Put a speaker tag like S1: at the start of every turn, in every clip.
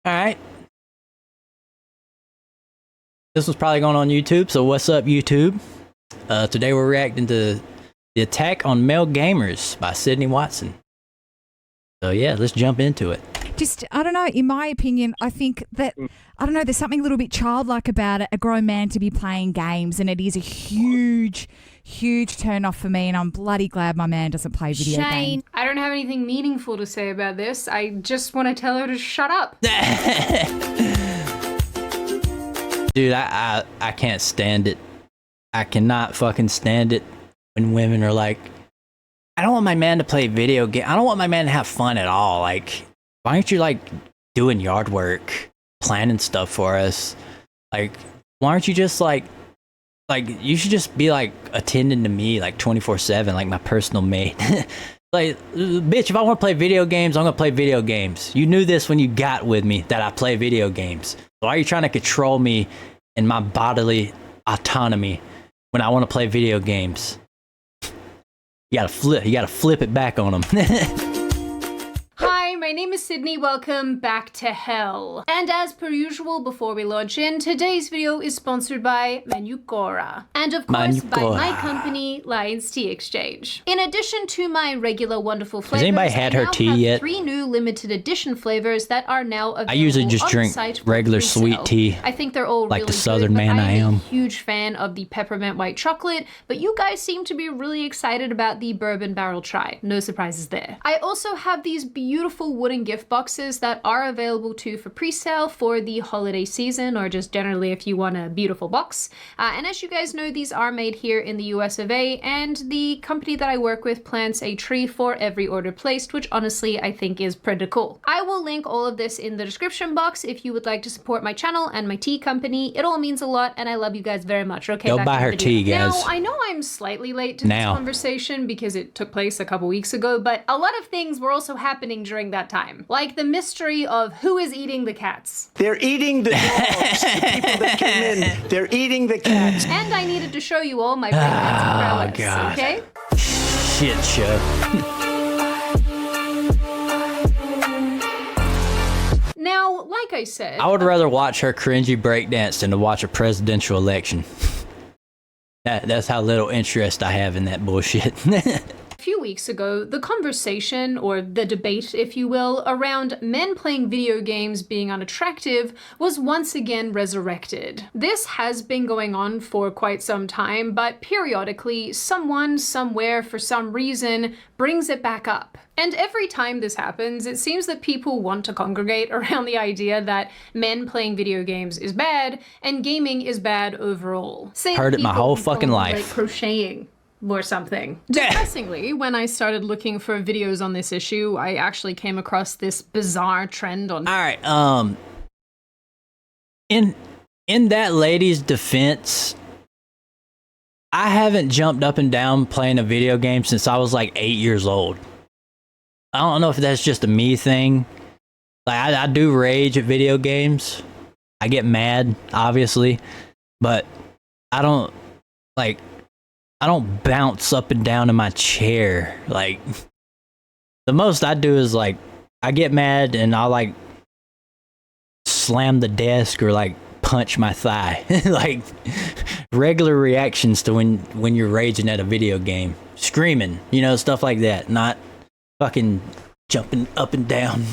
S1: All right. This was probably going on YouTube, so what's up, YouTube? Today we're reacting to The Attack on Male Gamers by Sydney Watson. So yeah, let's jump into it.
S2: Just, I don't know, in my opinion, I think that, I don't know, there's something a little bit childlike about it, a grown man to be playing games, and it is a huge, huge turn off for me, and I'm bloody glad my man doesn't play video games.
S3: I don't have anything meaningful to say about this. I just want to tell her to shut up.
S1: Dude, I can't stand it. I cannot fucking stand it when women are like, I don't want my man to play video game. I don't want my man to have fun at all. Like, why aren't you like doing yard work, planning stuff for us? Like, why aren't you just like you should just be like attending to me like 24/7, like my personal mate. Like, bitch, if I want to play video games, I'm gonna play video games. You knew this when you got with me, that I play video games. So why are you trying to control me and my bodily autonomy when I want to play video games? You gotta flip it back on them.
S3: Hi, my name is Sydney. Welcome back to hell. And as per usual, before we launch in, today's video is sponsored by Manukora. And of course, by my company, Lions Tea Exchange. In addition to my regular wonderful flavors,
S1: has anybody had her tea yet?
S3: 3 new limited edition flavors that are now available.
S1: I usually just drink regular sweet tea.
S3: I think they're all
S1: like
S3: really
S1: the Southern
S3: good,
S1: man I am.
S3: I'm a huge fan of the peppermint white chocolate, but you guys seem to be really excited about the bourbon barrel chai. No surprises there. I also have these beautiful wooden gift boxes that are available too for pre-sale for the holiday season, or just generally if you want a beautiful box. And as you guys know, these are made here in the US of A, and the company that I work with plants a tree for every order placed, which honestly I think is pretty cool. I will link all of this in the description box if you would like to support my channel and my tea company. It all means a lot, and I love you guys very much. Okay,
S1: go buy her tea, guys.
S3: Now, I know I'm slightly late to this conversation because it took place a couple weeks ago, but a lot of things were also happening during that time. Like the mystery of who is eating the cats.
S4: They're eating the dogs, the people that came in. They're eating the cats.
S3: And I needed to show you all my prowess,
S1: God.
S3: Okay?
S1: Shit show.
S3: Now, like I said,
S1: I would rather watch her cringy breakdance than to watch a presidential election. That's how little interest I have in that bullshit.
S3: a few weeks ago, the conversation, or the debate, if you will, around men playing video games being unattractive was once again resurrected. This has been going on for quite some time, but periodically, someone, somewhere, for some reason, brings it back up. And every time this happens, it seems that people want to congregate around the idea that men playing video games is bad, and gaming is bad overall. Say
S1: heard it my whole fucking life.
S3: Like crocheting or something. Depressingly, when I started looking for videos on this issue, I actually came across this bizarre trend on—
S1: Alright, in that lady's defense, I haven't jumped up and down playing a video game since I was like 8 years old. I don't know if that's just a me thing. Like, I do rage at video games. I get mad, obviously, but I don't bounce up and down in my chair. Like, the most I do is like, I get mad and I'll like slam the desk or like punch my thigh. Like, regular reactions to when you're raging at a video game. Screaming, you know, stuff like that. Not fucking jumping up and down.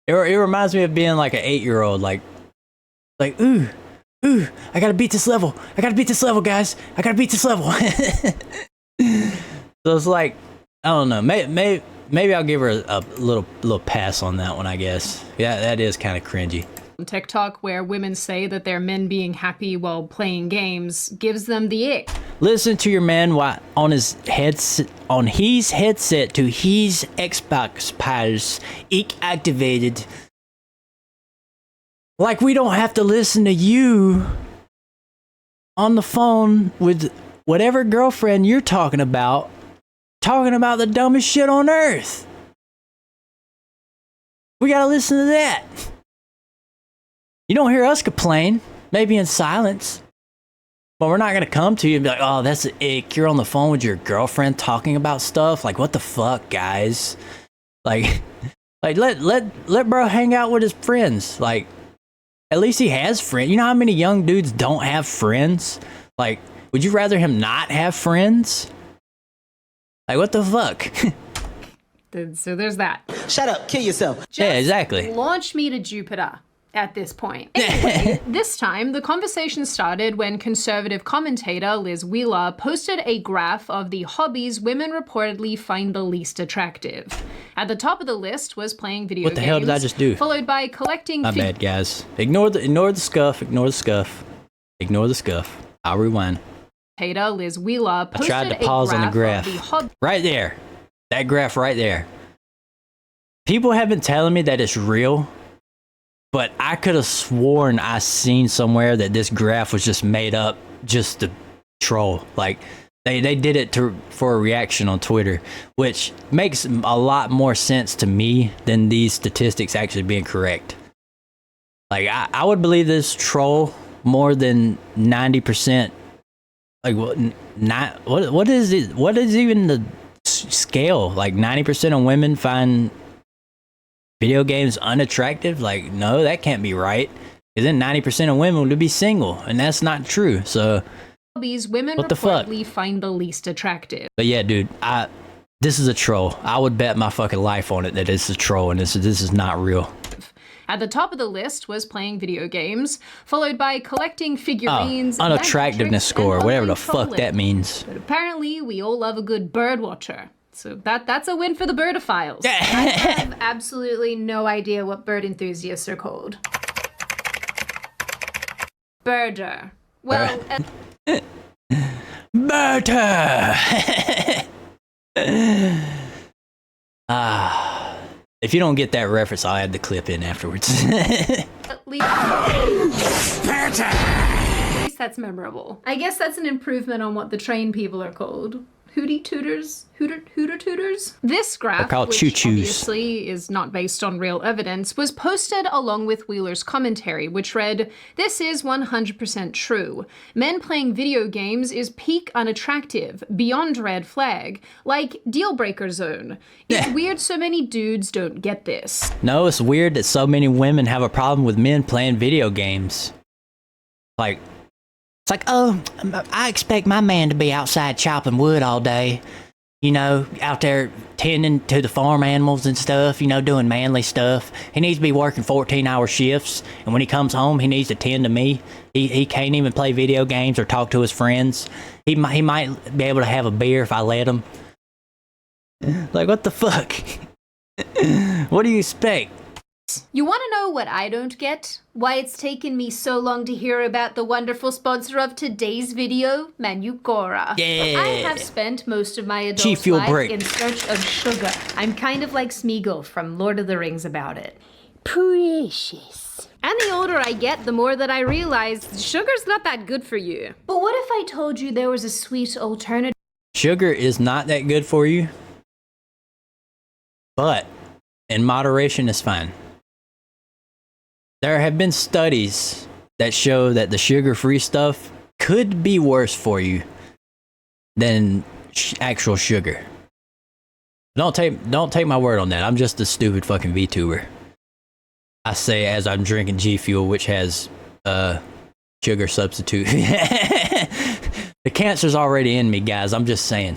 S1: It reminds me of being like an 8-year-old, like, ooh, I gotta beat this level. I gotta beat this level, guys. I gotta beat this level. So it's like, I don't know. Maybe I'll give her a little pass on that one, I guess. Yeah, that is kind of cringy.
S3: TikTok, where women say that their men being happy while playing games gives them the ick.
S1: Listen to your man on his headset to his Xbox Pass activated. Like, we don't have to listen to you on the phone with whatever girlfriend you're talking about the dumbest shit on earth. We gotta listen to that. You don't hear us complain, maybe in silence, but we're not gonna come to you and be like, oh, that's an ick. You're on the phone with your girlfriend talking about stuff. Like, what the fuck, guys? Like, Like, let bro hang out with his friends. Like, at least he has friends. You know how many young dudes don't have friends? Like, would you rather him not have friends? Like, what the fuck?
S3: So there's that.
S4: Shut up, kill yourself.
S1: Yeah, exactly.
S3: Launch me to Jupiter at this point. Anyway, this time, the conversation started when conservative commentator Liz Wheeler posted a graph of the hobbies women reportedly find the least attractive. At the top of the list was playing video games.
S1: What the hell did I just do?
S3: Followed by collecting...
S1: My bad, guys. Ignore the scuff. Ignore the scuff. Ignore the scuff. I'll rewind.
S3: Liz Wheeler posted
S1: I tried to pause on the graph.
S3: The
S1: right there. That graph right there. People have been telling me that it's real, but I could have sworn I seen somewhere that this graph was just made up just to troll. Like, they did it for a reaction on Twitter, which makes a lot more sense to me than these statistics actually being correct. Like, I would believe this troll more than 90%. Like, what is it? What is even the scale? Like, 90% of women find video games unattractive? Like, no, that can't be right. Because then 90% of women would be single, and that's not true. So,
S3: hobbies women
S1: what the fuck?
S3: reportedly find the least attractive.
S1: But yeah, dude, this is a troll. I would bet my fucking life on it that it's a troll, and this is not real.
S3: At the top of the list was playing video games, followed by collecting figurines.
S1: Unattractiveness score, whatever the fuck that means.
S3: But apparently, we all love a good bird watcher. So that's a win for the birdophiles. I have absolutely no idea what bird enthusiasts are called. Birder. Well,
S1: Birder! If you don't get that reference, I'll add the clip in afterwards.
S3: at least that's memorable. I guess that's an improvement on what the trained people are called. Hootie tooters? Hooter tutors? This graph,
S1: called
S3: which
S1: choo-choos.
S3: obviously is not based on real evidence, was posted along with Wheeler's commentary, which read, "This is 100% true. Men playing video games is peak unattractive, beyond red flag, like deal breaker zone. It's weird so many dudes don't get this."
S1: No, it's weird that so many women have a problem with men playing video games. Like, it's like, oh, I expect my man to be outside chopping wood all day. You know, out there tending to the farm animals and stuff, you know, doing manly stuff. He needs to be working 14-hour shifts, and when he comes home, he needs to tend to me. He can't even play video games or talk to his friends. He might be able to have a beer if I let him. Like, what the fuck? What do you expect?
S3: You want to know what I don't get? Why it's taken me so long to hear about the wonderful sponsor of today's video, Manukora.
S1: Yeah.
S3: I have spent most of my adult
S1: G-Fuel
S3: life
S1: break.
S3: in search of sugar. I'm kind of like Smeagol from Lord of the Rings about it. Precious. And the older I get, the more that I realize sugar's not that good for you. But what if I told you there was a sweet alternative?
S1: Sugar is not that good for you, but in moderation is fine. There have been studies that show that the sugar-free stuff could be worse for you than actual sugar. Don't take my word on that. I'm just a stupid fucking VTuber. I say as I'm drinking G Fuel, which has sugar substitute. The cancer's already in me, guys. I'm just saying.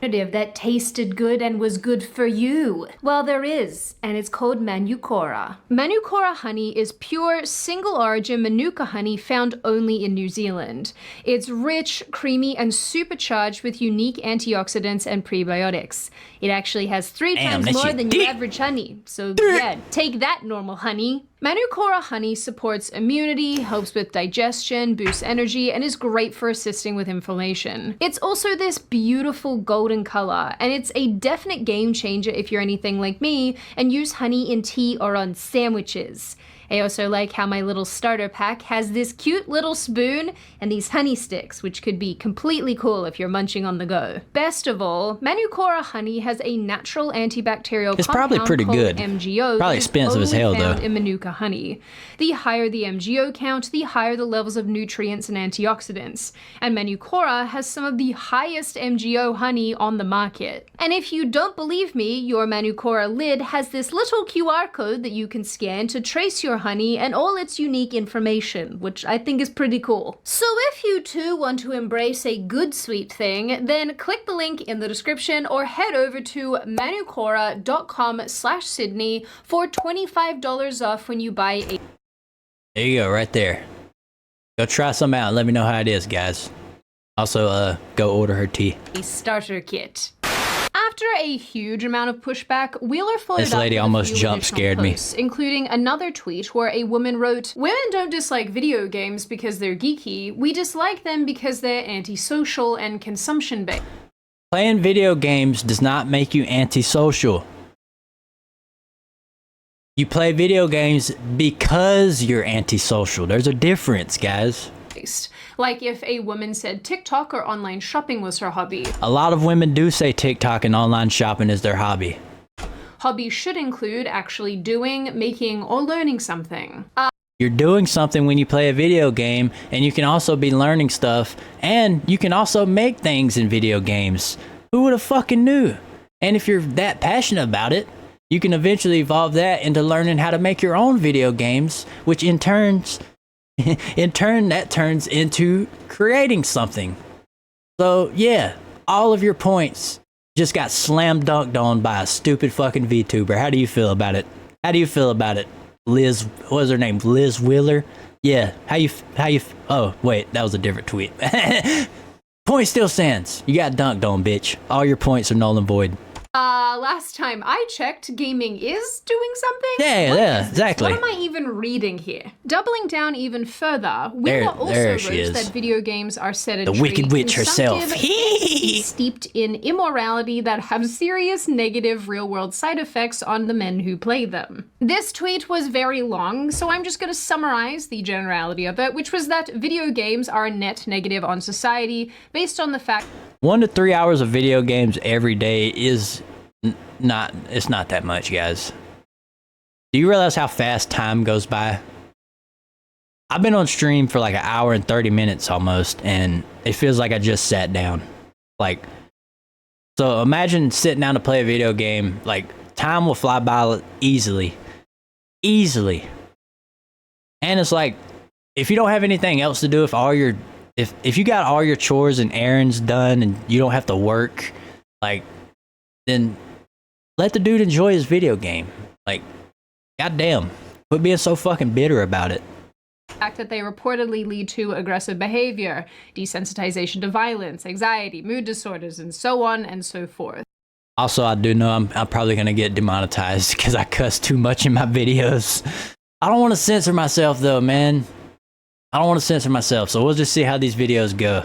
S3: That tasted good and was good for you? Well, there is, and it's called Manukora. Manukora honey is pure, single-origin Manuka honey found only in New Zealand. It's rich, creamy, and supercharged with unique antioxidants and prebiotics. It actually has 3 times more than your average honey. So yeah, take that, normal honey. Manukora honey supports immunity, helps with digestion, boosts energy, and is great for assisting with inflammation. It's also this beautiful golden color, and it's a definite game changer if you're anything like me and use honey in tea or on sandwiches. I also like how my little starter pack has this cute little spoon and these honey sticks, which could be completely cool if you're munching on the go. Best of all, Manucora honey has a natural antibacterial
S1: It's probably
S3: compound
S1: pretty
S3: called
S1: good.
S3: MGO.
S1: Probably
S3: that is
S1: expensive as
S3: only
S1: hell,
S3: found
S1: though.
S3: in Manuka honey. The higher the MGO count, the higher the levels of nutrients and antioxidants. And Manucora has some of the highest MGO honey on the market. And if you don't believe me, your Manucora lid has this little QR code that you can scan to trace your honey and all its unique information, which I think is pretty cool. So if you too want to embrace a good sweet thing, then click the link in the description or head over to manucora.com/Sydney for $25 off when you buy a
S1: There you go, right there. Go try some out and let me know how it is, guys. Also, go order her tea.
S3: starter kit. After a huge amount of pushback, Wheeler followed
S1: This
S3: up
S1: lady
S3: with a
S1: almost
S3: few
S1: jump
S3: additional
S1: scared me.
S3: posts, including another tweet where a woman wrote, "Women don't dislike video games because they're geeky. We dislike them because they're antisocial and consumption-based."
S1: Playing video games does not make you antisocial. You play video games because you're antisocial. There's a difference, guys.
S3: Like if a woman said TikTok or online shopping was her hobby.
S1: A lot of women do say TikTok and online shopping is their hobby.
S3: Hobbies should include actually doing, making, or learning something.
S1: You're doing something when you play a video game, and you can also be learning stuff, and you can also make things in video games. Who would have fucking knew? And if you're that passionate about it, you can eventually evolve that into learning how to make your own video games, which in turn that turns into creating something. So yeah, all of your points just got slam dunked on by a stupid fucking VTuber. How do you feel about it? How do you feel about it? Liz, what was her name? Liz Wheeler? Yeah, oh wait, that was a different tweet. Point still stands. You got dunked on, bitch. All your points are null and void.
S3: Last time I checked, gaming is doing something?
S1: Yeah, exactly.
S3: What am I even reading here? Doubling down even further, Wheeler also
S1: there she
S3: wrote
S1: is.
S3: that video games are sedentary,
S1: The Wicked Witch herself.
S3: consumptive, steeped in immorality that have serious negative real-world side effects on the men who play them. This tweet was very long, so I'm just going to summarize the generality of it, which was that video games are a net negative on society based on the fact
S1: 1 to 3 hours of video games every day is it's not that much, guys. Do you realize how fast time goes by? I've been on stream for like an hour and 30 minutes almost, and it feels like I just sat down. Like, so imagine sitting down to play a video game. Like, time will fly by easily. And it's like, if you don't have anything else to do, if you got all your chores and errands done and you don't have to work, like, then let the dude enjoy his video game. Like, goddamn, quit being so fucking bitter about it.
S3: fact that they reportedly lead to aggressive behavior, desensitization to violence, anxiety, mood disorders, and so on and so forth.
S1: Also, I do know I'm probably gonna get demonetized because I cuss too much in my videos. I don't want to censor myself though, man. I don't want to censor myself, so we'll just see how these videos go.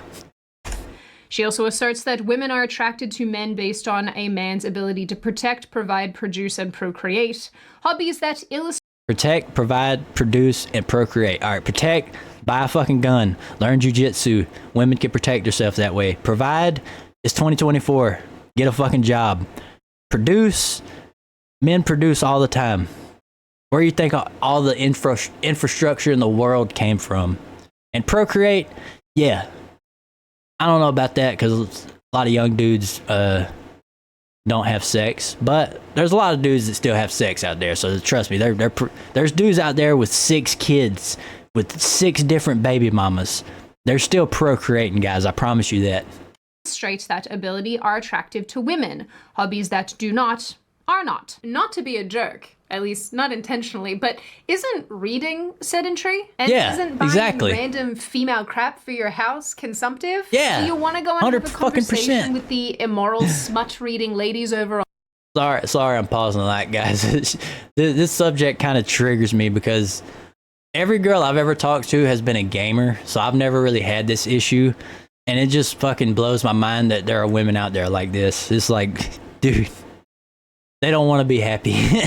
S3: She also asserts that women are attracted to men based on a man's ability to protect, provide, produce, and procreate. Hobbies that illustrate
S1: Protect, provide, produce, and procreate. All right, protect, buy a fucking gun, learn jujitsu. Women can protect themselves that way. Provide, it's 2024. Get a fucking job. Produce, men produce all the time. Where do you think all the infrastructure in the world came from? And procreate, yeah. I don't know about that because a lot of young dudes don't have sex, but there's a lot of dudes that still have sex out there. So trust me, there's dudes out there with 6 kids, with 6 different baby mamas. They're still procreating, guys. I promise you that.
S3: that ability are attractive to women. Hobbies that do not are not. Not to be a jerk, at least not intentionally, but isn't reading sedentary? And
S1: Yeah,
S3: isn't buying
S1: exactly.
S3: random female crap for your house consumptive?
S1: Yeah,
S3: Do you want to go and have a
S1: 100%
S3: conversation with the immoral smut reading ladies over
S1: Sorry, I'm pausing on that, guys. This subject kind of triggers me because every girl I've ever talked to has been a gamer, so I've never really had this issue, and it just fucking blows my mind that there are women out there like this. It's like, dude, they don't want to be happy.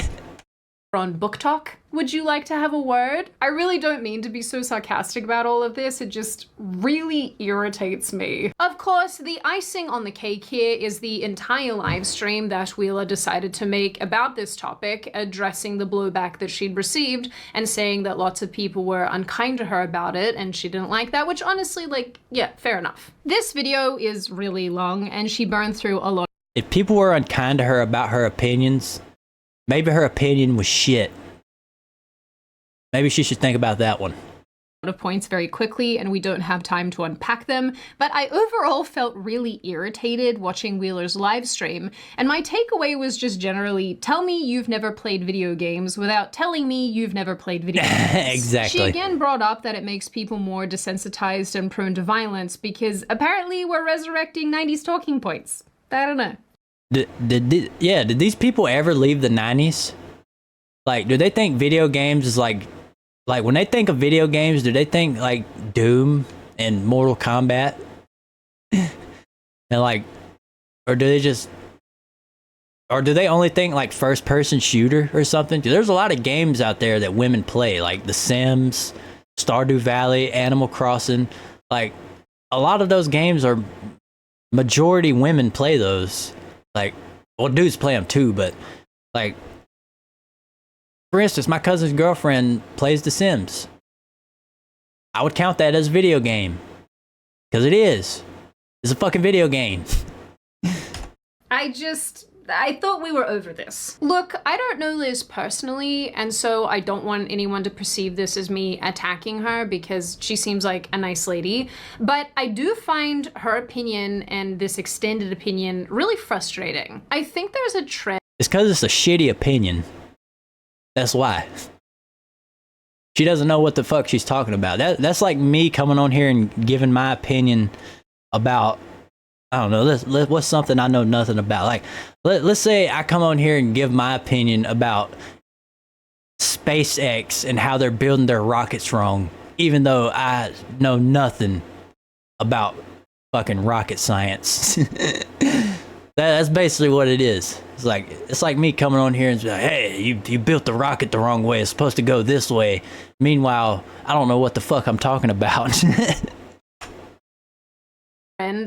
S3: on Book Talk? Would you like to have a word? I really don't mean to be so sarcastic about all of this, it just really irritates me. Of course, the icing on the cake here is the entire live stream that Wheeler decided to make about this topic, addressing the blowback that she'd received and saying that lots of people were unkind to her about it and she didn't like that, which honestly, like, yeah, fair enough. This video is really long and she burned through a lot.
S1: If people were unkind to her about her opinions, maybe her opinion was shit. Maybe she should think about that one.
S3: Of points very quickly and we don't have time to unpack them, but I overall felt really irritated watching Wheeler's live stream, and my takeaway was just generally, tell me you've never played video games without telling me you've never played video games.
S1: Exactly.
S3: She again brought up that it makes people more desensitized and prone to violence because apparently we're resurrecting 90s talking points. I don't know.
S1: Did these people ever leave the 90s? Like, do they think video games is like when they think of video games, do they think like Doom and Mortal Kombat? And like, or do they only think like first person shooter or something? There's a lot of games out there that women play, like The Sims, Stardew Valley, Animal Crossing. Like, a lot of those games are majority women play those. Like, well, dudes play them too, but like, for instance, my cousin's girlfriend plays The Sims. I would count that as a video game. Because it is. It's a fucking video game.
S3: I thought we were over this. Look, I don't know Liz personally, and so I don't want anyone to perceive this as me attacking her because she seems like a nice lady, but I do find her opinion and this extended opinion really frustrating. I think there's a trend.
S1: It's because it's a shitty opinion. That's why. She doesn't know what the fuck she's talking about. That's like me coming on here and giving my opinion about, I don't know, what's something I know nothing about. Like, let's say I come on here and give my opinion about SpaceX and how they're building their rockets wrong, even though I know nothing about fucking rocket science. That's basically what it is. It's like me coming on here and be like, hey, you built the rocket the wrong way. It's supposed to go this way. Meanwhile, I don't know what the fuck I'm talking about.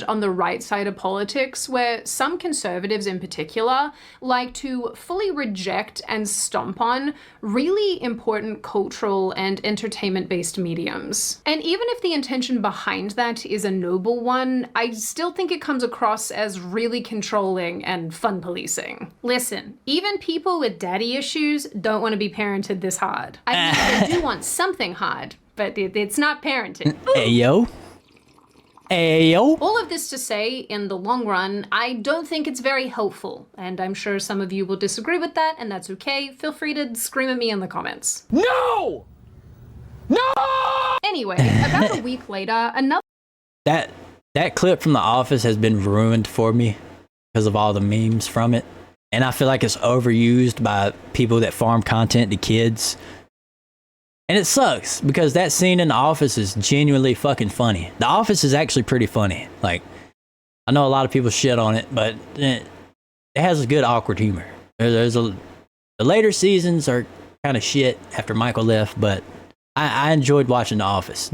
S3: On the right side of politics where some conservatives in particular like to fully reject and stomp on really important cultural and entertainment-based mediums. And even if the intention behind that is a noble one, I still think it comes across as really controlling and fun policing. Listen, even people with daddy issues don't want to be parented this hard. I mean, they do want something hard, but it's not parenting.
S1: Hey, yo. Ayo.
S3: All of this to say, in the long run, I don't think it's very helpful, and I'm sure some of you will disagree with that, and that's okay. Feel free to scream at me in the comments.
S4: No! No!
S3: Anyway, about a week later, another
S1: That clip from The Office has been ruined for me because of all the memes from it, and I feel like it's overused by people that farm content to kids. And it sucks because that scene in The Office is genuinely fucking funny. The Office is actually pretty funny. Like, I know a lot of people shit on it, but it has a good awkward humor. The later seasons are kind of shit after Michael left, but I enjoyed watching The Office.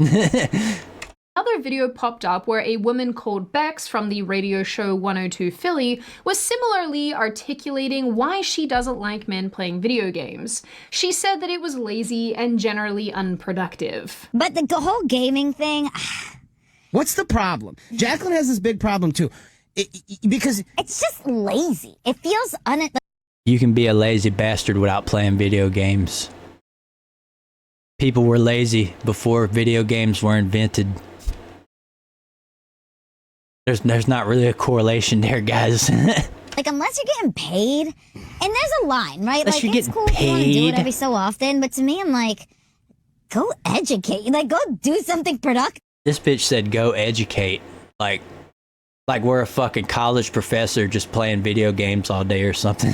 S3: Another video popped up where a woman called Bex from the radio show 102 Philly was similarly articulating why she doesn't like men playing video games. She said that it was lazy and generally unproductive.
S5: But the whole gaming thing...
S6: What's the problem? Jacqueline has this big problem too. Because...
S5: It's just lazy. It feels
S1: You can be a lazy bastard without playing video games. People were lazy before video games were invented. There's not really a correlation there, guys.
S5: Like, unless you're getting paid, and there's a line, right?
S1: Unless
S5: Like,
S1: you're
S5: it's
S1: getting
S5: cool if you want to do it
S1: paid.
S5: every so often, but to me, I'm like, go educate. Like, go do something productive.
S1: This bitch said go educate. Like we're a fucking college professor just playing video games all day or something.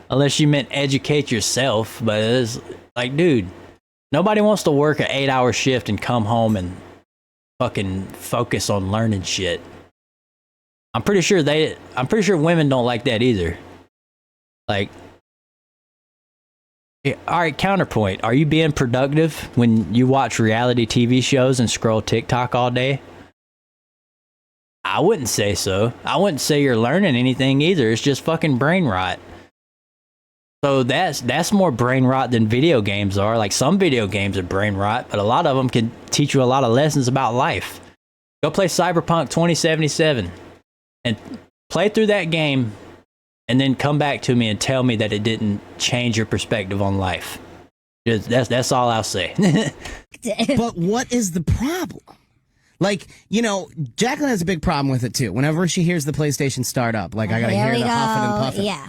S1: Unless you meant educate yourself, but it's like, dude, nobody wants to work an 8-hour shift and come home and fucking focus on learning shit. I'm pretty sure women don't like that either. Like, Yeah, all right, counterpoint. Are you being productive when you watch reality TV shows and scroll TikTok all day? I wouldn't say so. I wouldn't say you're learning anything either. It's just fucking brain rot. So that's more brain rot than video games are. Like, some video games are brain rot, but a lot of them can teach you a lot of lessons about life. Go play Cyberpunk 2077 and play through that game, and then come back to me and tell me that it didn't change your perspective on life. That's all I'll say.
S6: But what is the problem? Like, you know, Jacqueline has a big problem with it too. Whenever she hears the PlayStation start up, like, I gotta
S5: Here
S6: hear
S5: we
S6: the
S5: go.
S6: huffing and puffing.
S5: Yeah.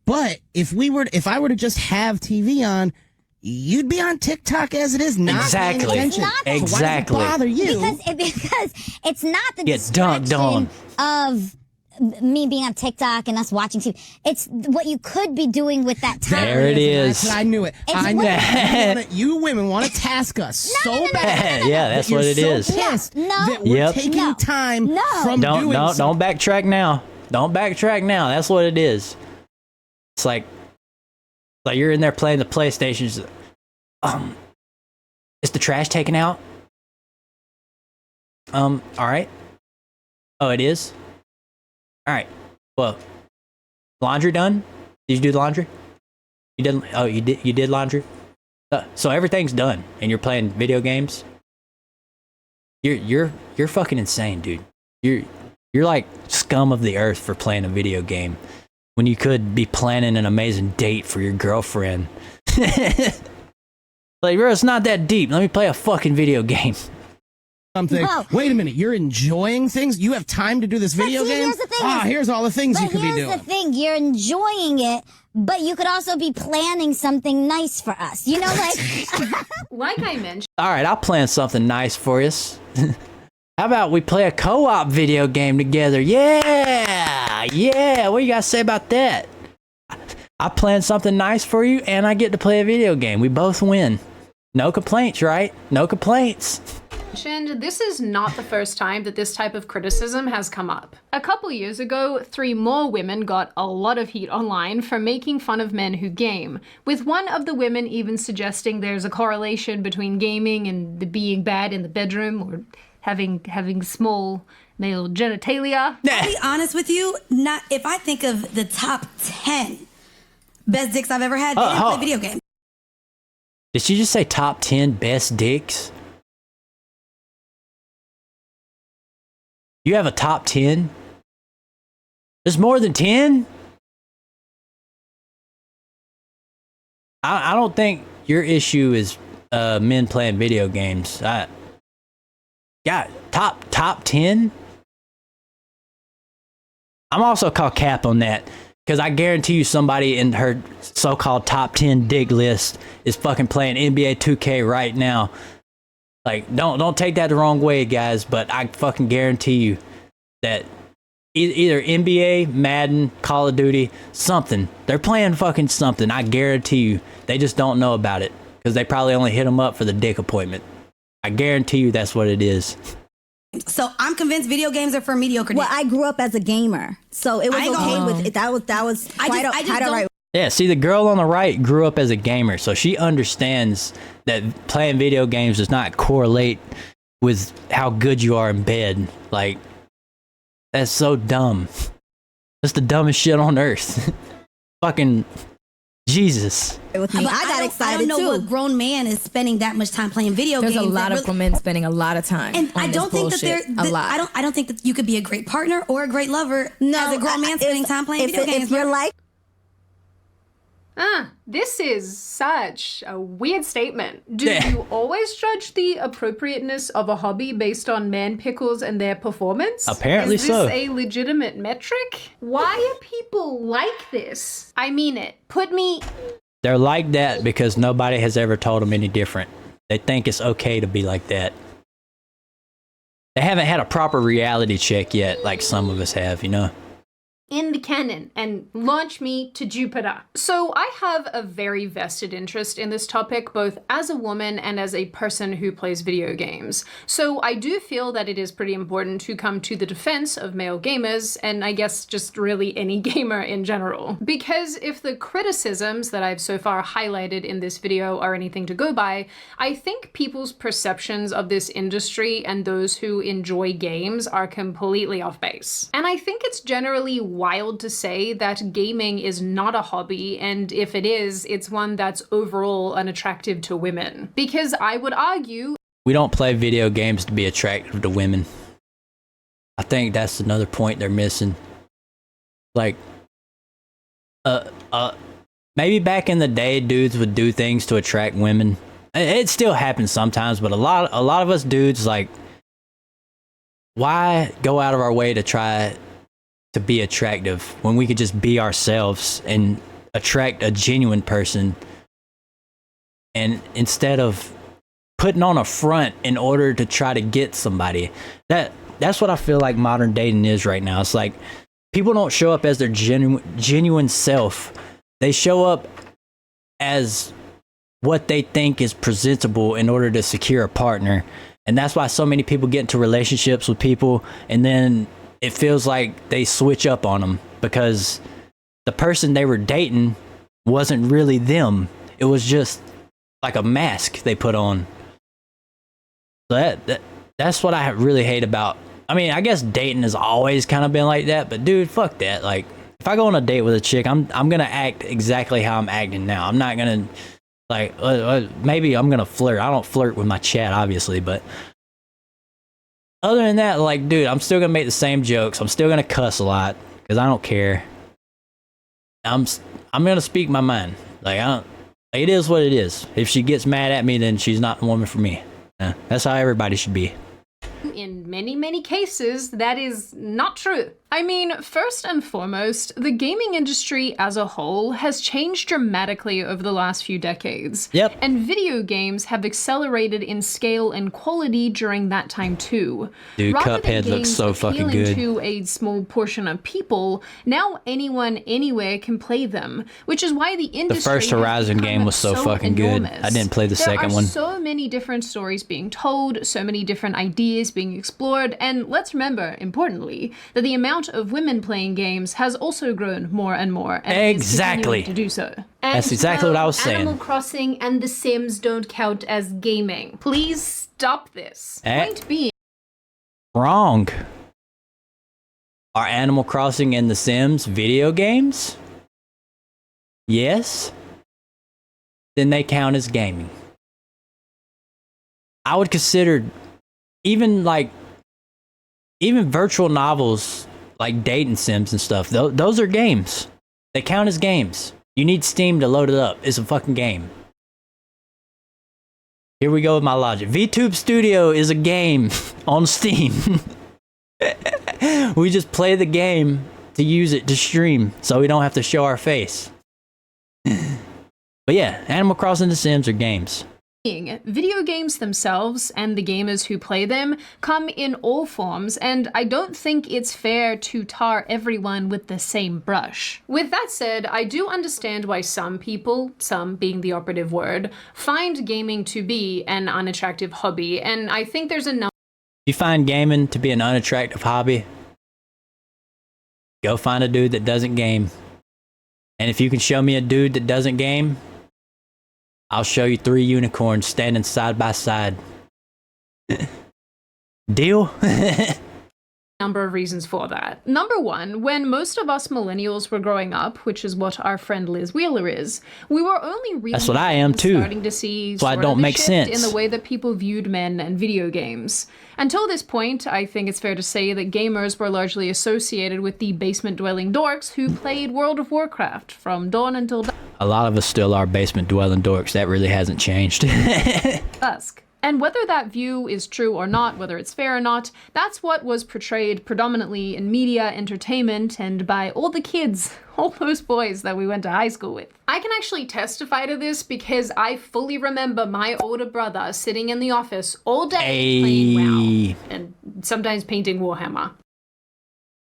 S6: But if I were to just have TV on, you'd be on TikTok as it is, not
S1: Exactly.
S6: paying attention.
S5: It's not.
S6: So why does it
S1: Exactly.
S6: bother you?
S5: Because it's not the
S1: Get dunked
S5: distraction
S1: on.
S5: of me being on TikTok and us watching TV. It's what you could be doing with that time.
S1: There it is.
S6: I knew it.
S5: It's
S6: I knew
S5: what-
S6: it. You women want to task us so bad.
S1: Yeah, that's
S6: that
S1: what
S6: you're
S1: it
S6: so
S1: is.
S6: pissed
S5: No.
S6: that we're
S1: Yep.
S6: taking
S5: No.
S6: time
S5: No.
S6: from doing
S1: Don't
S6: something.
S1: backtrack now. Don't backtrack now. That's what it is. It's like you're in there playing the PlayStation. It's like, is the trash taken out? All right. Oh, it is? All right. Well, laundry done? Did you do the laundry? You did. Oh, you did laundry? So everything's done and you're playing video games? You're fucking insane, dude. You're like scum of the earth for playing a video game when you could be planning an amazing date for your girlfriend. Like, bro, it's not that deep. Let me play a fucking video game.
S6: Something.
S5: No.
S6: Wait a minute. You're enjoying things? You have time to do this video
S5: see,
S6: game?
S5: here's the thing
S6: Ah,
S5: is-
S6: here's all the things you
S5: But
S6: could be
S5: here's
S6: doing.
S5: the thing, you're enjoying it, but you could also be planning something nice for us. You know, like
S3: Like I mentioned,
S1: All right, I'll plan something nice for us. How about we play a co-op video game together? Yeah! Yeah! What do you guys say about that? I plan something nice for you, and I get to play a video game. We both win. No complaints, right? No complaints.
S3: this is not the first time that this type of criticism has come up. A couple years ago, 3 more women got a lot of heat online for making fun of men who game, with one of the women even suggesting there's a correlation between gaming and the being bad in the bedroom or having small male genitalia.
S7: I'll be honest with you, not if I think of the top 10 best dicks I've ever had, they didn't play video games.
S1: Did she just say top 10 best dicks? You have a top 10? There's more than 10? I don't think your issue is men playing video games. Yeah, top 10? I'm also called cap on that. Because I guarantee you somebody in her so-called top 10 dig list is fucking playing NBA 2K right now. Like, don't take that the wrong way, guys, but I fucking guarantee you that either NBA, Madden, Call of Duty, something. They're playing fucking something. I guarantee you. They just don't know about it because they probably only hit them up for the dick appointment. I guarantee you that's what it is.
S7: So I'm convinced video games are for mediocre
S8: Well,
S7: dicks.
S8: I grew up as a gamer, so it was
S7: I ain't
S8: okay
S7: gonna-
S8: with it. That was
S7: I
S8: quite
S7: just
S8: quite all
S7: don't-
S8: right.
S1: Yeah, see, the girl on the right grew up as a gamer, so she understands that playing video games does not correlate with how good you are in bed. Like, that's so dumb. That's the dumbest shit on earth. Fucking Jesus.
S8: With me,
S7: But
S8: I got
S7: don't-
S8: excited
S7: I don't know
S8: too.
S7: what grown man is spending that much time playing video
S9: There's
S7: games.
S9: a lot
S7: that
S9: of
S7: really-
S9: women spending a lot of time.
S7: And
S9: on
S7: I
S9: this
S7: don't think that
S9: bullshit.
S7: they're
S9: a lot.
S7: I don't think that you could be a great partner or a great lover as a grown man spending time playing video games.
S8: If you're like
S3: This is such a weird statement. Do
S1: Yeah.
S3: you always judge the appropriateness of a hobby based on man pickles and their performance?
S1: Apparently
S3: is this
S1: so.
S3: a legitimate metric? Why are people like this? I mean it. Put me
S1: They're like that because nobody has ever told them any different. They think it's okay to be like that. They haven't had a proper reality check yet, like some of us have, you know?
S3: in the canon and launch me to Jupiter. So I have a very vested interest in this topic, both as a woman and as a person who plays video games. So I do feel that it is pretty important to come to the defense of male gamers, and I guess just really any gamer in general. Because if the criticisms that I've so far highlighted in this video are anything to go by, I think people's perceptions of this industry and those who enjoy games are completely off base. And I think it's generally wild to say that gaming is not a hobby, and if it is, it's one that's overall unattractive to women. Because I would argue
S1: We don't play video games to be attractive to women. I think that's another point they're missing. Like, maybe back in the day, dudes would do things to attract women. It still happens sometimes, but a lot of us dudes, like, why go out of our way to try to be attractive when we could just be ourselves and attract a genuine person, and instead of putting on a front in order to try to get somebody. That's what I feel like modern dating is right now. It's like people don't show up as their genuine self. They show up as what they think is presentable in order to secure a partner. And that's why so many people get into relationships with people, and then it feels like they switch up on them because the person they were dating wasn't really them. It was just like a mask they put on. So that's what I really hate about. I mean, I guess dating has always kind of been like that, but dude, fuck that. Like, if I go on a date with a chick, I'm gonna act exactly how I'm acting now. I'm not gonna, like, maybe I'm gonna flirt. I don't flirt with my chat, obviously, but other than that, like, dude, I'm still gonna make the same jokes. I'm still gonna cuss a lot because I don't care. I'm gonna speak my mind. Like, it is what it is. If she gets mad at me, then she's not the woman for me. That's how everybody should be.
S3: in many, many cases, that is not true. I mean, first and foremost, the gaming industry as a whole has changed dramatically over the last few decades.
S1: Yep.
S3: And video games have accelerated in scale and quality during that time too.
S1: Dude,
S3: Rather than
S1: Cuphead looks
S3: games
S1: so fucking
S3: appealing
S1: good.
S3: to a small portion of people, now anyone anywhere can play them, which is why the industry
S1: The first Horizon
S3: has
S1: game
S3: become
S1: was so fucking good.
S3: enormous.
S1: I didn't play the second one.
S3: There are so many different stories being told, so many different ideas being explored, and let's remember, importantly, that the amount of women playing games has also grown more and more, and
S1: Exactly.
S3: is continuing to do so.
S1: That's exactly what I was saying.
S3: Animal Crossing and The Sims don't count as gaming. Please stop this. Point being,
S1: Wrong. Are Animal Crossing and The Sims video games? Yes. Then they count as gaming. I would consider even virtual novels like dating sims and stuff. Those are games. They count as games. You need Steam to load it up. It's a fucking game. Here we go with my logic. VTube Studio is a game on Steam. We just play the game to use it to stream so we don't have to show our face. But yeah, Animal Crossing and The Sims are games.
S3: video games themselves and the gamers who play them come in all forms, and I don't think it's fair to tar everyone with the same brush. With that said, I do understand why some people, some being the operative word, find gaming to be an unattractive hobby, and I think there's a number.
S1: If you find gaming to be an unattractive hobby, go find a dude that doesn't game. And if you can show me a dude that doesn't game, I'll show you 3 unicorns standing side by side. Deal?
S3: Number of reasons for that. Number one, when most of us millennials were growing up, which is what our friend Liz Wheeler is, we were only really
S1: That's what I am too.
S3: starting to see
S1: So I
S3: sort
S1: don't
S3: of a
S1: make
S3: shift
S1: sense.
S3: in the way that people viewed men and video games. Until this point, I think it's fair to say that gamers were largely associated with the basement-dwelling dorks who played World of Warcraft from dawn until
S1: A lot of us still are basement-dwelling dorks. That really hasn't changed.
S3: dusk. And whether that view is true or not, whether it's fair or not, that's what was portrayed predominantly in media, entertainment, and by all the kids, all those boys that we went to high school with. I can actually testify to this because I fully remember my older brother sitting in the office all day playing WoW, and sometimes painting Warhammer.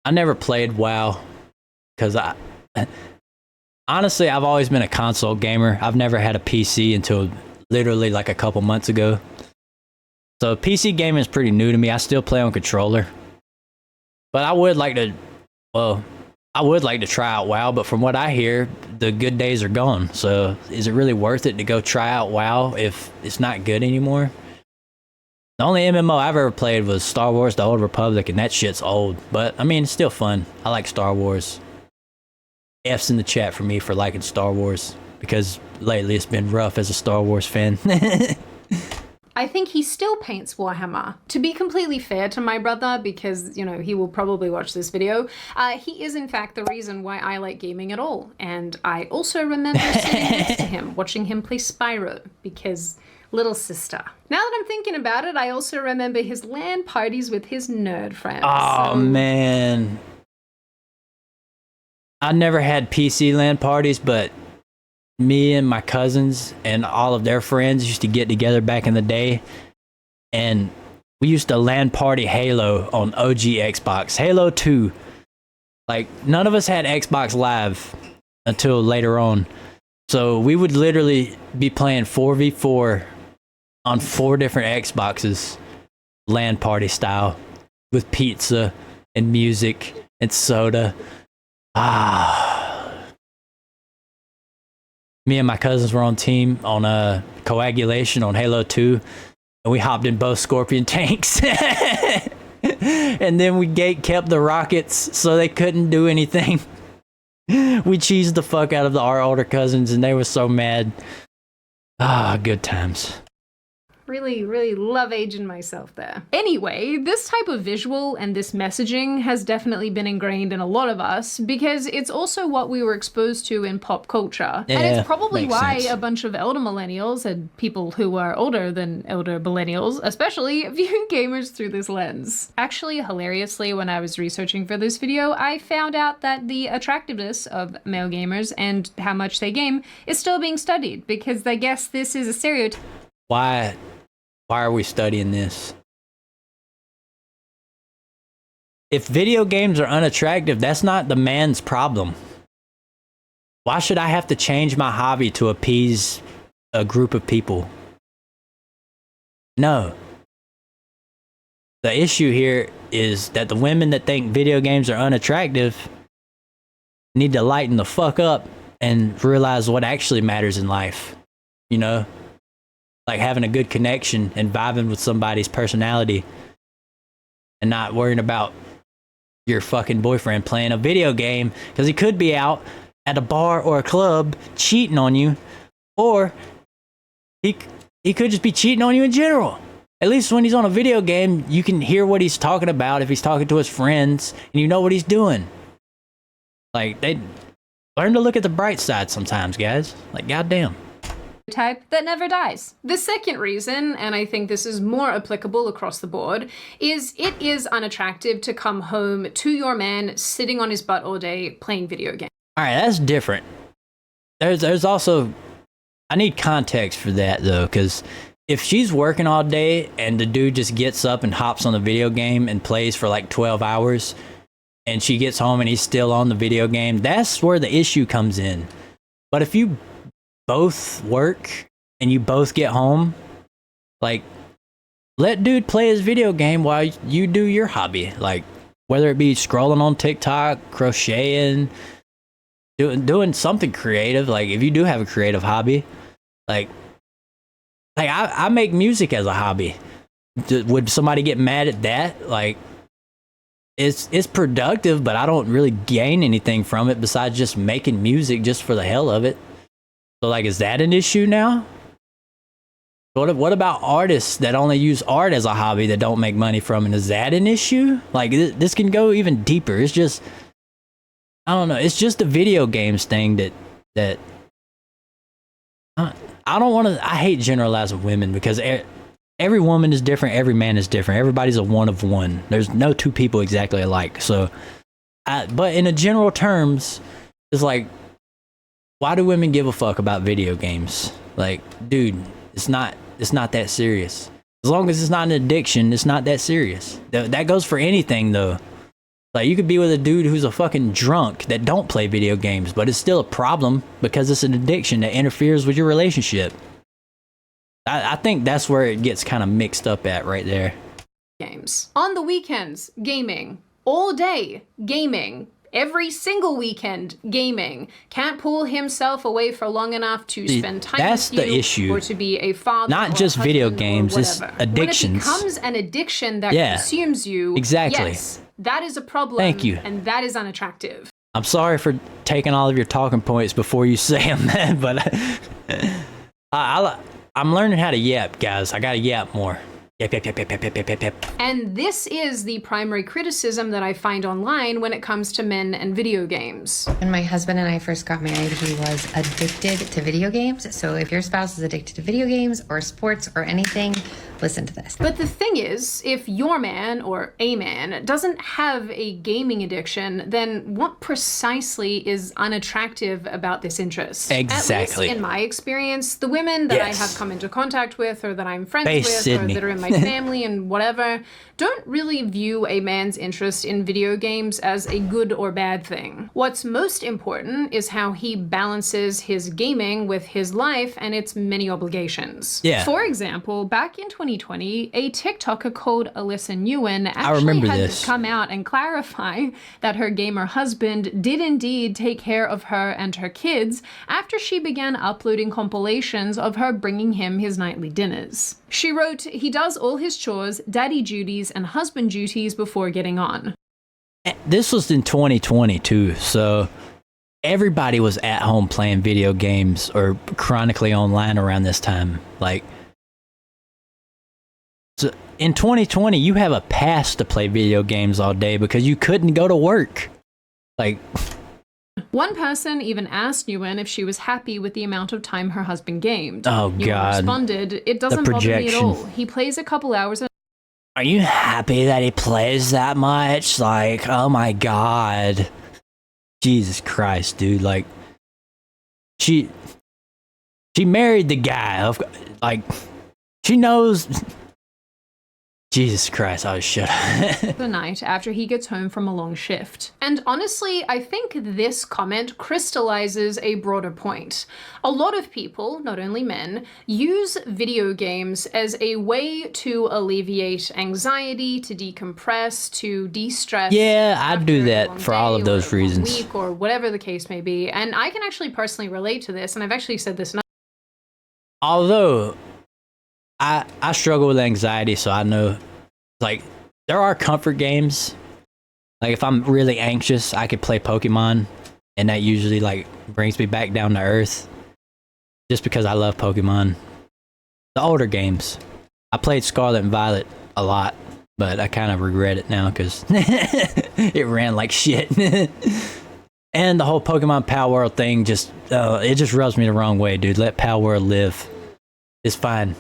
S1: I never played WoW. because honestly, I've always been a console gamer. I've never had a PC until literally like a couple months ago. So PC gaming is pretty new to me. I still play on controller. But I would like to, try out WoW, but from what I hear, the good days are gone. So is it really worth it to go try out WoW if it's not good anymore? The only MMO I've ever played was Star Wars: The Old Republic, and that shit's old. But, I mean, it's still fun. I like Star Wars. F's in the chat for me for liking Star Wars, because lately it's been rough as a Star Wars fan.
S3: I think he still paints Warhammer. To be completely fair to my brother, because, you know, he will probably watch this video, he is in fact the reason why I like gaming at all. And I also remember sitting next to him, watching him play Spyro, because little sister. Now that I'm thinking about it, I also remember his LAN parties with his nerd friends.
S1: Oh, man. I never had PC LAN parties, but me and my cousins and all of their friends used to get together back in the day, and we used to LAN party Halo on OG Xbox, Halo 2. Like, none of us had Xbox Live until later on, so we would literally be playing 4v4 on 4 different Xboxes, LAN party style, with pizza and music and soda. Me and my cousins were on team on coagulation on Halo 2, and we hopped in both Scorpion tanks. And then we kept the rockets so they couldn't do anything. We cheesed the fuck out of our older cousins, and they were so mad. Good times.
S3: Really, really love aging myself there. Anyway, this type of visual and this messaging has definitely been ingrained in a lot of us because it's also what we were exposed to in pop culture.
S1: Yeah,
S3: and it's probably
S1: makes
S3: why
S1: sense.
S3: a bunch of elder millennials and people who are older than elder millennials, especially, view gamers through this lens. Actually, hilariously, when I was researching for this video, I found out that the attractiveness of male gamers and how much they game is still being studied because they guess this is a stereotype.
S1: Why are we studying this? If video games are unattractive, that's not the man's problem. Why should I have to change my hobby to appease a group of people? No. The issue here is that the women that think video games are unattractive need to lighten the fuck up and realize what actually matters in life. You know? Like having a good connection and vibing with somebody's personality and not worrying about your fucking boyfriend playing a video game because he could be out at a bar or a club cheating on you, or he could just be cheating on you in general. At least when he's on a video game, you can hear what he's talking about if he's talking to his friends and you know what he's doing. Like, they learn to look at the bright side sometimes, guys. Like, goddamn.
S3: Type that never dies. The second reason, and I think this is more applicable across the board, is it is unattractive to come home to your man sitting on his butt all day playing video games.
S1: All right, that's different. There's also, I need context for that though, because if she's working all day and the dude just gets up and hops on the video game and plays for like 12 hours and she gets home and he's still on the video game, that's where the issue comes in. But if you both work and you both get home, like, let dude play his video game while you do your hobby. Like, whether it be scrolling on TikTok, crocheting, doing something creative. Like, if you do have a creative hobby, like I make music as a hobby. Would somebody get mad at that? Like, it's productive, but I don't really gain anything from it besides just making music just for the hell of it. So, like, is that an issue now? What about artists that only use art as a hobby that don't make money from it? Is that an issue? Like, this can go even deeper. It's just, I don't know. It's just a video games thing that I don't want to, I hate generalizing women because every woman is different. Every man is different. Everybody's a one of one. There's no two people exactly alike. So, but in a general terms, it's like, why do women give a fuck about video games? Like, dude, it's not that serious. As long as it's not an addiction, it's not that serious. That goes for anything, though. Like, you could be with a dude who's a fucking drunk that don't play video games, but it's still a problem because it's an addiction that interferes with your relationship. I think that's where it gets kind of mixed up at right there.
S3: Games. On the weekends, gaming. All day, gaming. Every single weekend, gaming. Can't pull himself away for long enough to spend time
S1: that's
S3: with you
S1: the issue.
S3: or to be a father.
S1: Not
S3: or
S1: just
S3: a
S1: video
S3: husband or
S1: games, it's
S3: whatever.
S1: addictions.
S3: When it becomes an addiction that
S1: Yeah,
S3: consumes you,
S1: exactly.
S3: yes, that is a problem.
S1: Thank you.
S3: And that is unattractive.
S1: I'm sorry for taking all of your talking points before you say them, man, but I'm learning how to yap, guys. I gotta yap more. Yap, yap, yap, yap, yap, yap, yap, yap.
S3: And this is the primary criticism that I find online when it comes to men and video games.
S9: When my husband and I first got married, he was addicted to video games. So if your spouse is addicted to video games or sports or anything, listen to this.
S3: But the thing is, if your man or a man doesn't have a gaming addiction, then what precisely is unattractive about this interest?
S1: Exactly.
S3: At least in my experience, the women that I have come into contact with or that I'm friends with
S1: Sydney.
S3: or that are in my family and whatever don't really view a man's interest in video games as a good or bad thing. What's most important is how he balances his gaming with his life and its many obligations.
S1: Yeah.
S3: For example, back in 2020, a TikToker called Alyssa Nguyen actually
S1: remember
S3: had
S1: this.
S3: to come out and clarify that her gamer husband did indeed take care of her and her kids after she began uploading compilations of her bringing him his nightly dinners. She wrote, "He does all his chores, daddy duties, and husband duties before getting on."
S1: This was in 2020 too, so everybody was at home playing video games or chronically online around this time. Like, so in 2020, you have a pass to play video games all day because you couldn't go to work. Like,
S3: One person even asked Nguyen if she was happy with the amount of time her husband gamed.
S1: Oh,
S3: Nguyen
S1: God.
S3: responded, "It doesn't bother me at
S1: projection.
S3: all. He plays a couple hours
S1: are you happy that he plays that much? Like, oh my God. Jesus Christ, dude. Like, she married the guy. Like, she knows. Jesus Christ, I was shut up.
S3: the night after he gets home from a long shift." And honestly, I think this comment crystallizes a broader point. A lot of people, not only men, use video games as a way to alleviate anxiety, to decompress, to de-stress.
S1: Yeah, I
S3: after
S1: do
S3: a
S1: that
S3: long
S1: for all
S3: day
S1: of those
S3: or a long
S1: reasons.
S3: week or whatever the case may be. And I can actually personally relate to this, and I've actually said this in
S1: Although I struggle with anxiety, so I know, like, there are comfort games. Like, if I'm really anxious, I could play Pokemon, and that usually, like, brings me back down to earth. Just because I love Pokemon. The older games. I played Scarlet and Violet a lot, but I kind of regret it now because it ran like shit. And the whole Pokemon Power World thing just, it just rubs me the wrong way, dude. Let Power World live. It's fine.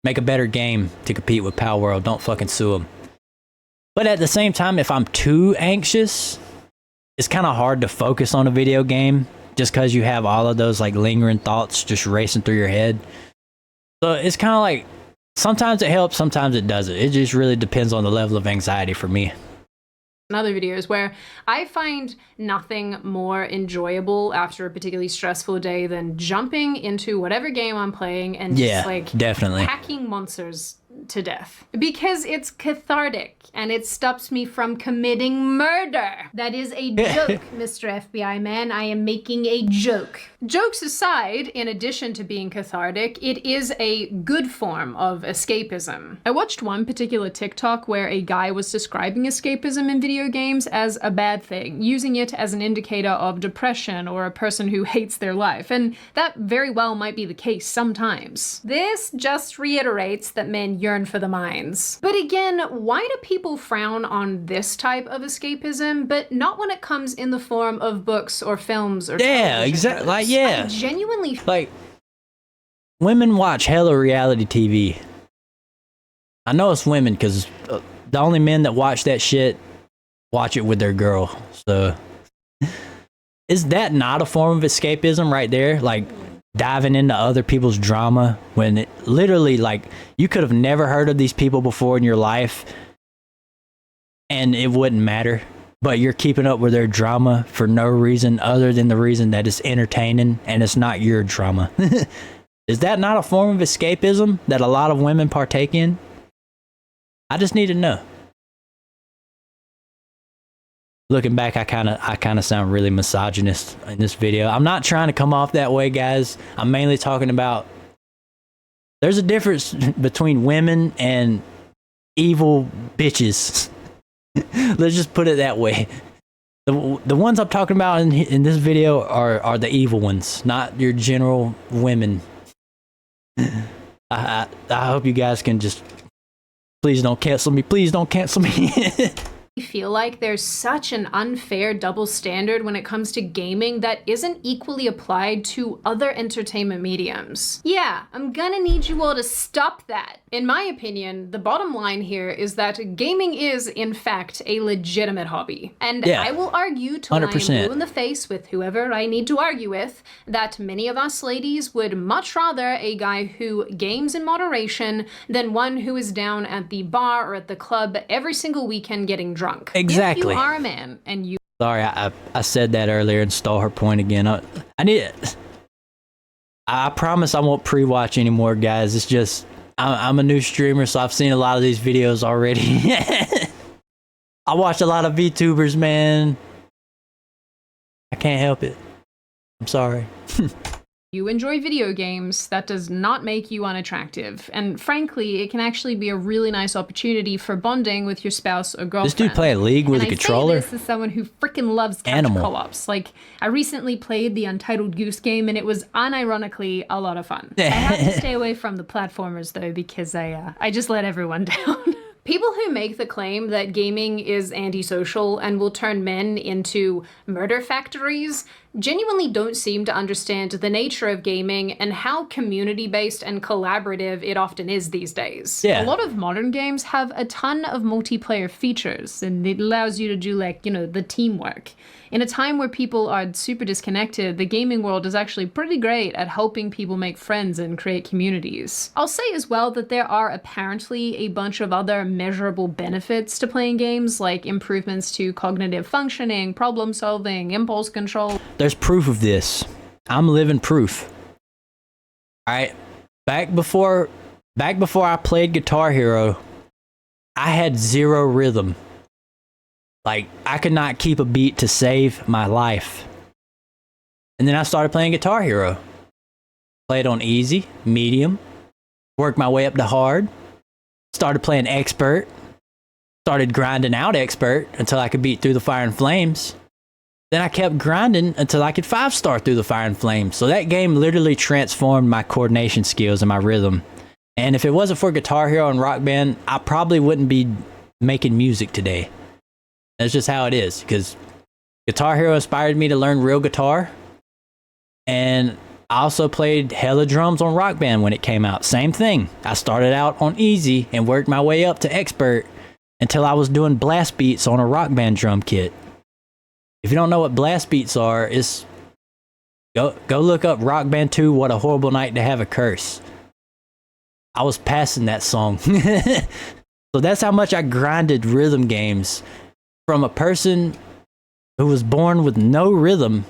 S1: Make a better game to compete with Power World. Don't fucking sue them. But at the same time, if I'm too anxious, it's kind of hard to focus on a video game just because you have all of those, like, lingering thoughts just racing through your head. So it's kind of like, sometimes it helps, sometimes it doesn't. It just really depends on the level of anxiety for me.
S3: other videos where I find nothing more enjoyable after a particularly stressful day than jumping into whatever game I'm playing and just like
S1: definitely
S3: hacking monsters to death. Because it's cathartic and it stops me from committing murder. That is a joke, Mr. FBI man. I am making a joke. Jokes aside, in addition to being cathartic, it is a good form of escapism. I watched one particular TikTok where a guy was describing escapism in video games as a bad thing, using it as an indicator of depression or a person who hates their life, and that very well might be the case sometimes. This just reiterates that men yearn for the mines. But again, why do people frown on this type of escapism, but not when it comes in the form of books or films or
S1: exactly. Like, yeah.
S3: I genuinely
S1: like, women watch hella reality TV. I know it's women because the only men that watch that shit watch it with their girl. So is that not a form of escapism right there? Like, diving into other people's drama when it literally, like, you could have never heard of these people before in your life and it wouldn't matter. but you're keeping up with their drama for no reason other than the reason that it's entertaining and it's not your drama. Is that not a form of escapism that a lot of women partake in? I just need to know. Looking back, I kind of sound really misogynist in this video. I'm not trying to come off that way, guys. I'm mainly talking about there's a difference between women and evil bitches. Let's just put it that way. The ones I'm talking about in this video are the evil ones, not your general women. I hope you guys can just please don't cancel me. Please don't cancel me.
S3: Feel like there's such an unfair double standard when it comes to gaming that isn't equally applied to other entertainment mediums. Yeah, I'm gonna need you all to stop that. In my opinion, the bottom line here is that gaming is, in fact, a legitimate hobby. And
S1: yeah,
S3: I will argue till
S1: 100%.
S3: I am blue in the face with whoever I need to argue with that many of us ladies would much rather a guy who games in moderation than one who is down at the bar or at the club every single weekend getting drunk.
S1: Exactly.
S3: If you are a man and you...
S1: Sorry, I said that earlier and stole her point again. I promise I won't pre-watch anymore, guys. It's just, I'm a new streamer, so I've seen a lot of these videos already. I watch a lot of VTubers, man. I can't help it. I'm sorry.
S3: You enjoy video games, that does not make you unattractive. And frankly, it can actually be a really nice opportunity for bonding with your spouse or girlfriend.
S1: This dude play a League with a controller?
S3: I say this as someone who freaking loves couch co-ops. Like, I recently played the Untitled Goose Game, and it was unironically a lot of fun. I had to stay away from the platformers, though, because I just let everyone down. People who make the claim that gaming is antisocial and will turn men into murder factories genuinely don't seem to understand the nature of gaming and how community-based and collaborative it often is these days.
S1: Yeah.
S3: A lot of modern games have a ton of multiplayer features, and it allows you to do, like, you know, the teamwork. In a time where people are super disconnected, the gaming world is actually pretty great at helping people make friends and create communities. I'll say as well that there are apparently a bunch of other measurable benefits to playing games, like improvements to cognitive functioning, problem solving, impulse control.
S1: There's proof of this. I'm living proof. Alright, back before I played Guitar Hero, I had zero rhythm. Like, I could not keep a beat to save my life. And then I started playing Guitar Hero. Played on easy, medium, worked my way up to hard, started playing expert, started grinding out expert until I could beat Through the Fire and Flames. Then I kept grinding until I could 5-star Through the Fire and Flames. So that game literally transformed my coordination skills and my rhythm. And if it wasn't for Guitar Hero and Rock Band, I probably wouldn't be making music today. That's just how it is, because Guitar Hero inspired me to learn real guitar, and I also played hella drums on Rock Band when it came out. Same thing. I started out on easy and worked my way up to expert until I was doing blast beats on a Rock Band drum kit. If you don't know what blast beats are, it's go look up Rock Band 2, What a Horrible Night to Have a Curse. I was passing that song. So that's how much I grinded rhythm games. From a person who was born with no rhythm,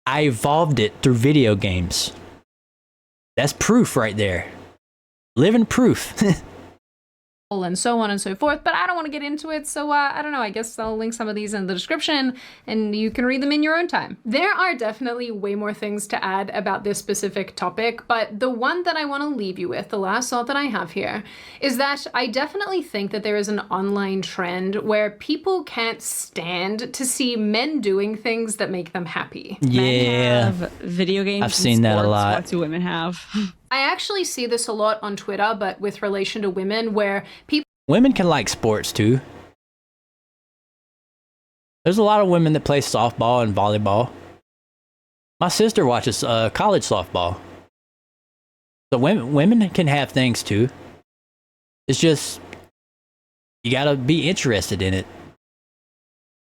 S1: I evolved it through video games. That's proof right there. Living proof.
S3: And so on and so forth, but I don't want to get into it, so I don't know, I guess I'll link some of these in the description and you can read them in your own time. There are definitely way more things to add about this specific topic, but the one that I want to leave you with, the last thought that I have here, is that I definitely think that there is an online trend where people can't stand to see men doing things that make them happy.
S1: Yeah.
S10: Men have video games.
S1: I've seen that a lot.
S10: What do women have?
S3: I actually see this a lot on Twitter, but with relation to women, where people...
S1: Women can like sports too. There's a lot of women that play softball and volleyball. My sister watches college softball. So women can have things too. It's just, you gotta be interested in it.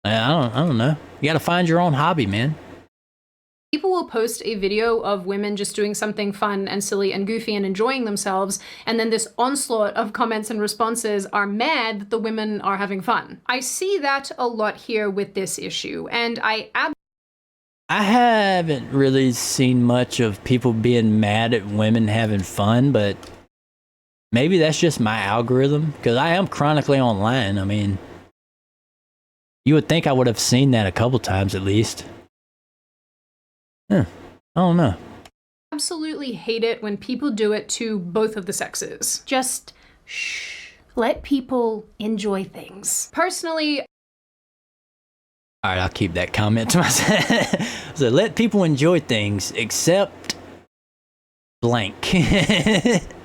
S1: I don't know. You gotta find your own hobby, man.
S3: People will post a video of women just doing something fun and silly and goofy and enjoying themselves, and then this onslaught of comments and responses are mad that the women are having fun. I see that a lot here with this issue, and I
S1: haven't really seen much of people being mad at women having fun, but maybe that's just my algorithm, because I am chronically online. I mean, you would think I would have seen that a couple times at least. I don't know.
S3: absolutely hate it when people do it to both of the sexes. Just shh. Let people enjoy things. Personally,
S1: all right, I'll keep that comment to myself. So let people enjoy things except blank.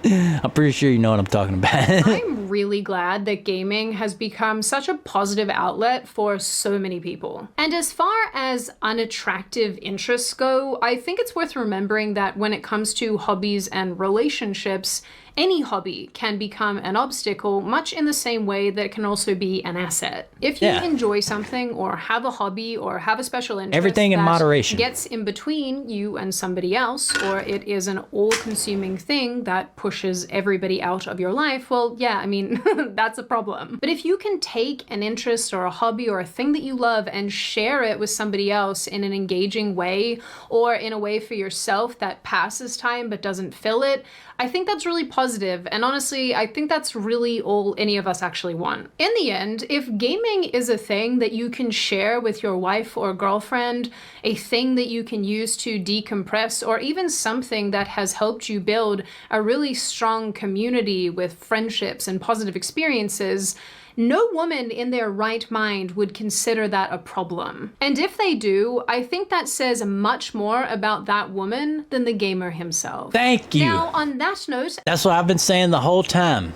S1: I'm pretty sure you know what I'm talking about.
S3: I'm really glad that gaming has become such a positive outlet for so many people. And as far as unattractive interests go, I think it's worth remembering that when it comes to hobbies and relationships, any hobby can become an obstacle, much in the same way that it can also be an asset. If you enjoy something or have a hobby or have a special interest,
S1: everything in moderation,
S3: gets in between you and somebody else, or it is an all-consuming thing that pushes everybody out of your life, well, yeah, I mean, that's a problem. But if you can take an interest or a hobby or a thing that you love and share it with somebody else in an engaging way, or in a way for yourself that passes time but doesn't fill it, I think that's really positive, and honestly, I think that's really all any of us actually want. In the end, if gaming is a thing that you can share with your wife or girlfriend, a thing that you can use to decompress, or even something that has helped you build a really strong community with friendships and positive experiences, no woman in their right mind would consider that a problem. And if they do, I think that says much more about that woman than the gamer himself.
S1: Thank you.
S3: Now, on that note,
S1: that's what I've been saying the whole time.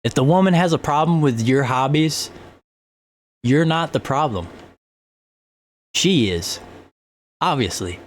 S1: If the woman has a problem with your hobbies, you're not the problem. She is. Obviously.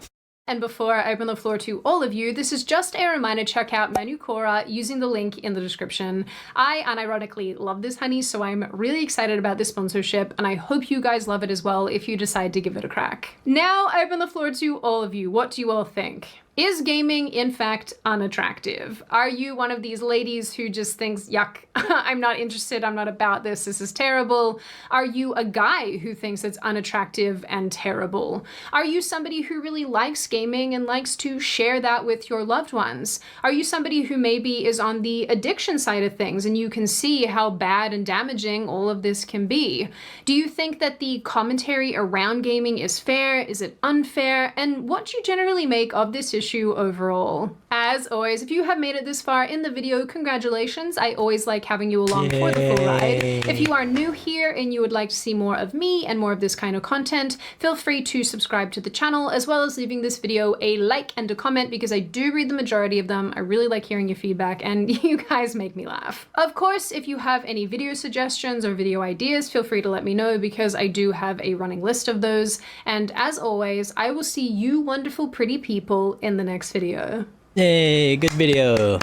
S3: and before I open the floor to all of you, this is just a reminder, check out my new Quora using the link in the description. I unironically love this honey, so I'm really excited about this sponsorship, and I hope you guys love it as well if you decide to give it a crack. Now I open the floor to all of you. What do you all think? Is gaming, in fact, unattractive? Are you one of these ladies who just thinks, yuck, I'm not interested, I'm not about this is terrible? Are you a guy who thinks it's unattractive and terrible? Are you somebody who really likes gaming and likes to share that with your loved ones? Are you somebody who maybe is on the addiction side of things and you can see how bad and damaging all of this can be? Do you think that the commentary around gaming is fair? Is it unfair? And what do you generally make of this issue overall? As always, if you have made it this far in the video, congratulations. I always like having you along for the full ride. If you are new here and you would like to see more of me and more of this kind of content, feel free to subscribe to the channel, as well as leaving this video a like and a comment, because I do read the majority of them. I really like hearing your feedback and you guys make me laugh. Of course, if you have any video suggestions or video ideas, feel free to let me know, because I do have a running list of those. And as always, I will see you wonderful pretty people in the next video.
S1: Hey, good video.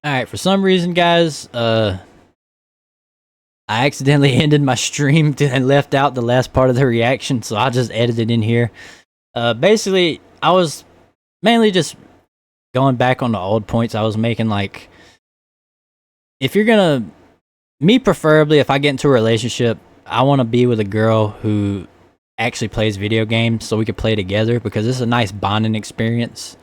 S1: Alright, for some reason, guys, I accidentally ended my stream and left out the last part of the reaction, so I'll just edit it in here. Basically, I was mainly just going back on the old points I was making, like, if you're gonna, me preferably, if I get into a relationship, I want to be with a girl who actually plays video games so we could play together, because it's a nice bonding experience.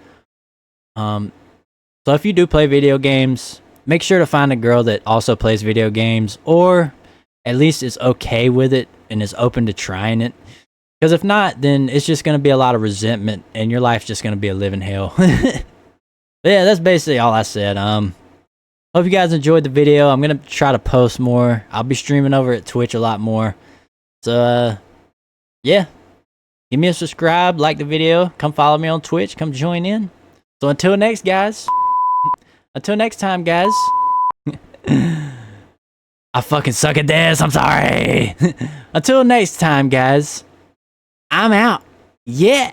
S1: So if you do play video games, make sure to find a girl that also plays video games, or at least is okay with it and is open to trying it. Because if not, then it's just going to be a lot of resentment and your life's just going to be a living hell. But yeah, that's basically all I said. Hope you guys enjoyed the video. I'm going to try to post more. I'll be streaming over at Twitch a lot more. So, yeah. Give me a subscribe, like the video, come follow me on Twitch, come join in. So until next, guys. Until next time, guys. I fucking suck at this, I'm sorry. Until next time, guys. I'm out. Yeah.